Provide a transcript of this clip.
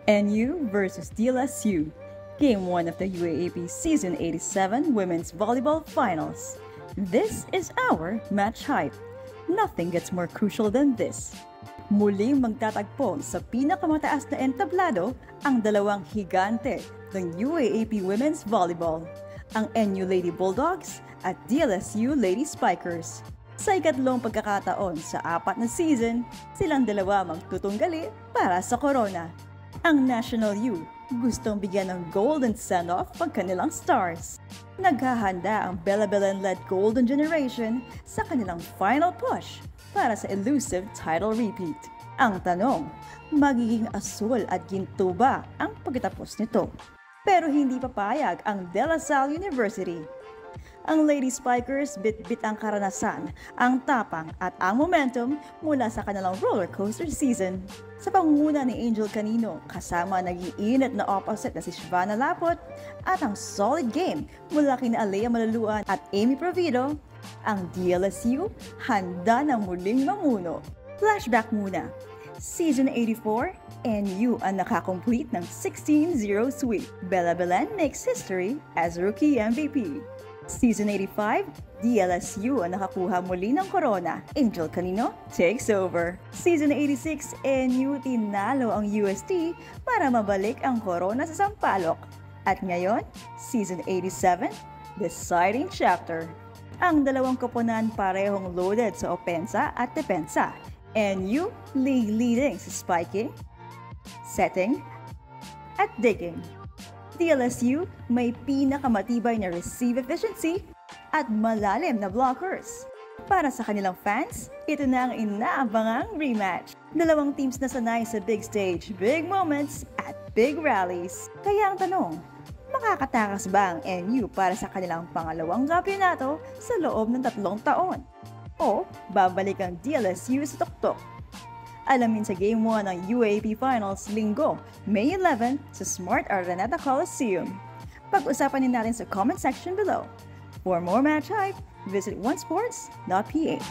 NU versus DLSU, Game 1 of the UAAP Season 87 Women's Volleyball Finals. This is our match hype. Nothing gets more crucial than this. Muling magtatagpo sa pinakamataas na entablado ang dalawang higante ng UAAP Women's Volleyball, ang NU Lady Bulldogs at DLSU Lady Spikers. Sa ikatlong pagkakataon sa 4 na season, silang dalawa magtutunggali para sa corona. Ang National U gustong bigyan ng golden send-off ang kanilang stars. Naghahanda ang Bela-Belen-led Golden Generation sa kanilang final push para sa elusive title repeat. Ang tanong, magiging asul at ginto ba ang pagkatapos nito? Pero hindi papayag ang De La Salle University. Ang Lady Spikers bit-bit ang karanasan, ang tapang at ang momentum mula sa kanilang roller coaster season. Sa pangunguna ni Angel Canino kasama naging init na opposite na si Shivana Lapot at ang solid game mula kina Alea Malaluan at Amy Provido, ang DLSU handa na muling mamuno. Flashback muna. Season 84, NU ang nakakomplete ng 16-0 sweep. Bela-Belen makes history as rookie MVP. Season 85, DLSU ang nakakuha muli ng corona. Angel Canino takes over. Season 86, NU tinalo ang UST para mabalik ang corona sa Sampaloc. At ngayon, Season 87, deciding chapter. Ang dalawang koponan parehong loaded sa opensa at depensa. NU league leading sa spiking, setting, at digging. DLSU may pinakamatibay na receive efficiency at malalim na blockers. Para sa kanilang fans, ito na ang inaabangang rematch. Dalawang teams na sanay sa big stage, big moments, at big rallies. Kaya ang tanong, makakatakas ba ang NU para sa kanilang pangalawang kampeonato sa loob ng 3 taon? O babalik ang DLSU sa tuktok? Alamin sa Game 1 ng UAAP Finals Linggo, May 11 sa Smart Araneta Coliseum. Pag-usapan din natin sa comment section below. For more match hype, visit onesports.ph.